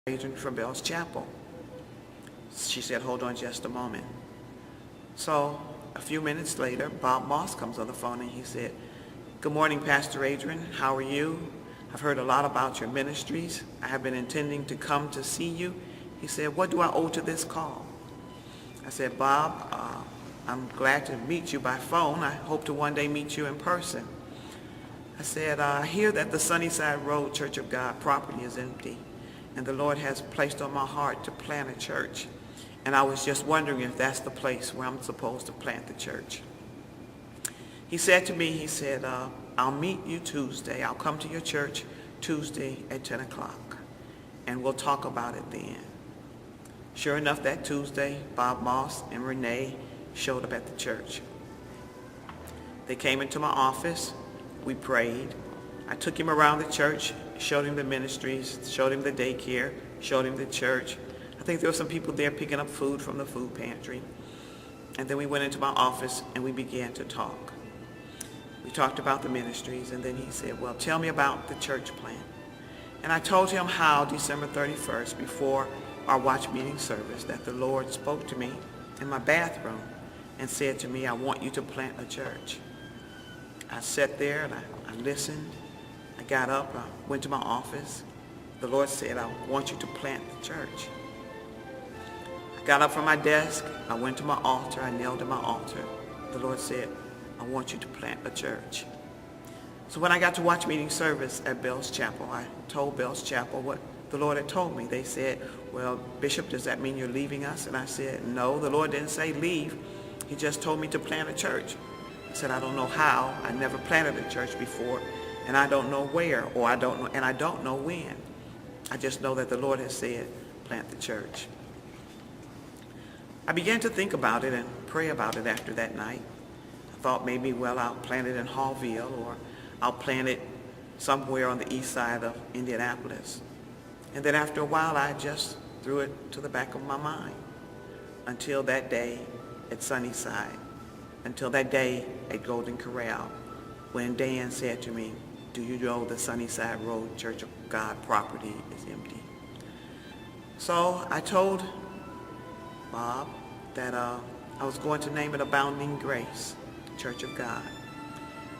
Adrianne from Bell's Chapel. She said, hold on just a moment. So a few minutes later, Bob Moss comes on the phone and he said, good morning, Pastor Adrianne. How are you? I've heard a lot about your ministries. I have been intending to come to see you. He said, what do I owe to this call? I said, Bob, I'm glad to meet you by phone. I hope to one day meet you in person. I said, I hear that the Sunnyside Road Church of God property is empty, and the Lord has placed on my heart to plant a church. And I was just wondering if that's the place where I'm supposed to plant the church. He said to me, he said, I'll meet you Tuesday. I'll come to your church Tuesday at 10 o'clock, and we'll talk about it then. Sure enough, that Tuesday, Bob Moss and Renee showed up at the church. They came into my office. We prayed. I took him around the church, showed him the ministries, showed him the daycare, showed him the church. I think there were some people there picking up food from the food pantry. And then we went into my office and we began to talk. We talked about the ministries, and then he said, well, tell me about the church plant. And I told him how December 31st, before our watch meeting service, that the Lord spoke to me in my bathroom and said to me, I want you to plant a church. I sat there and I listened. I got up, I went to my office. The Lord said, I want you to plant the church. I got up from my desk, I went to my altar, I knelt at my altar. The Lord said, I want you to plant a church. So when I got to watch meeting service at Bell's Chapel, I told Bell's Chapel what the Lord had told me. They said, well, Bishop, does that mean you're leaving us? And I said, no, the Lord didn't say leave. He just told me to plant a church. I said, I don't know how. I never planted a church before, and I don't know where, or I don't know when. I just know that the Lord has said, plant the church. I began to think about it and pray about it after that night. I thought maybe, well, I'll plant it in Hallville, or I'll plant it somewhere on the east side of Indianapolis. And then after a while, I just threw it to the back of my mind until that day at Sunnyside, until that day at Golden Corral, when Dan said to me, do you know the Sunnyside Road Church of God property is empty? So I told Bob that I was going to name it Abounding Grace Church of God.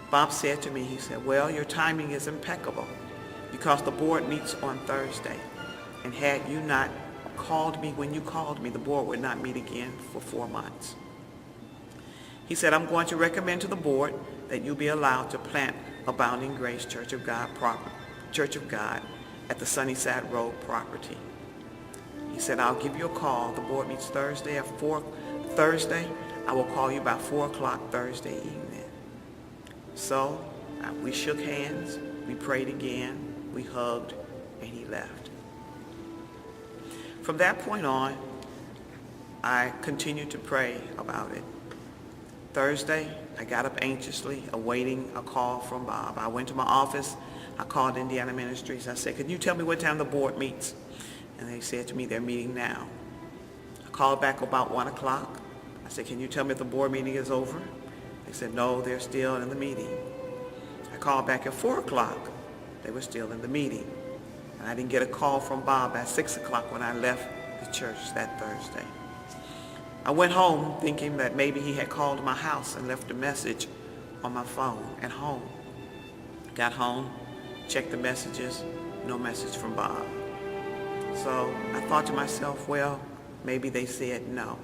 Bob said to me, he said, well, your timing is impeccable because the board meets on Thursday. And had you not called me when you called me, the board would not meet again for 4 months. He said, I'm going to recommend to the board that you be allowed to plant Abounding Grace Church of God at the Sunnyside Road property. He said, I'll give you a call. The board meets Thursday at 4. Thursday, I will call you about 4 o'clock Thursday evening. So we shook hands, we prayed again, we hugged, and he left. From that point on, I continued to pray about it. Thursday, I got up anxiously, awaiting a call from Bob. I went to my office. I called Indiana Ministries. I said, could you tell me what time the board meets? And they said to me, they're meeting now. I called back about 1 o'clock. I said, can you tell me if the board meeting is over? They said, no, they're still in the meeting. I called back at 4 o'clock. They were still in the meeting. And I didn't get a call from Bob at 6 o'clock when I left the church that Thursday. I went home thinking that maybe he had called my house and left a message on my phone at home. Got home, checked the messages, no message from Bob. So I thought to myself, well, maybe they said no.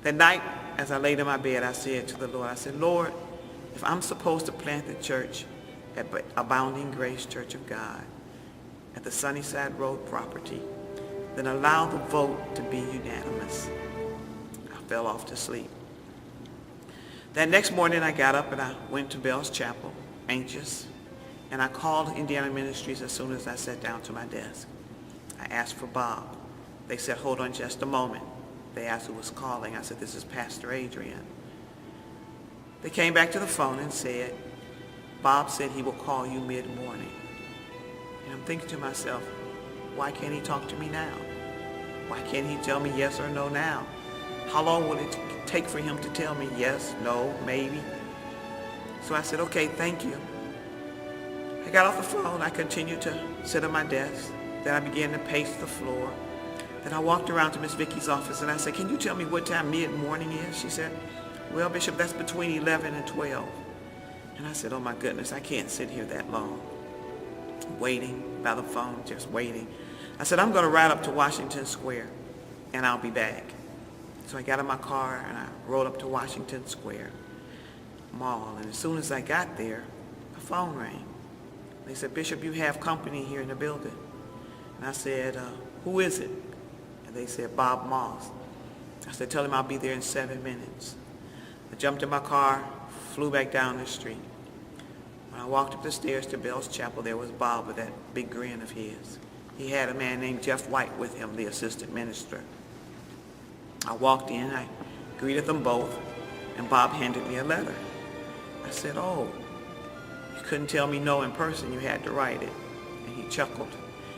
That night, as I laid in my bed, I said to the Lord, I said, Lord, if I'm supposed to plant the church at Abounding Grace Church of God at the Sunnyside Road property, then allow the vote to be unanimous. I fell off to sleep. That next morning, I got up and I went to Bell's Chapel, anxious, and I called Indiana Ministries as soon as I sat down to my desk. I asked for Bob. They said, hold on just a moment. They asked who was calling. I said, this is Pastor Adrianne. They came back to the phone and said, Bob said he will call you mid-morning. And I'm thinking to myself, why can't he talk to me now? Why can't he tell me yes or no now? How long will it take for him to tell me yes, no, maybe? So I said, okay, thank you. I got off the phone. I continued to sit at my desk. Then I began to pace the floor. Then I walked around to Miss Vicky's office and I said, can you tell me what time mid-morning is? She said, well, Bishop, that's between 11 and 12. And I said, oh my goodness, I can't sit here that long. Waiting by the phone, just waiting. I said, I'm going to ride up to Washington Square and I'll be back. So I got in my car and I rode up to Washington Square Mall. And as soon as I got there, the phone rang. They said, Bishop, you have company here in the building. And I said, who is it? And they said, Bob Moss. I said, tell him I'll be there in 7 minutes. I jumped in my car, flew back down the street. When I walked up the stairs to Bell's Chapel, there was Bob with that big grin of his. He had a man named Jeff White with him, the assistant minister. I walked in, I greeted them both, and Bob handed me a letter. I said, oh, you couldn't tell me no in person, you had to write it. And he chuckled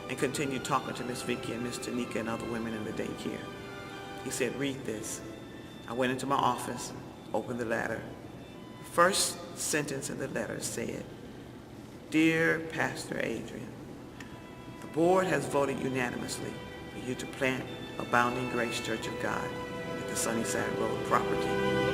and continued talking to Miss Vicky and Miss Tanika and other women in the daycare. He said, read this. I went into my office, opened the letter. The first sentence in the letter said, Dear Pastor Adrianne, the board has voted unanimously for you to plant Abounding Grace Church of God at the Sunnyside Road property.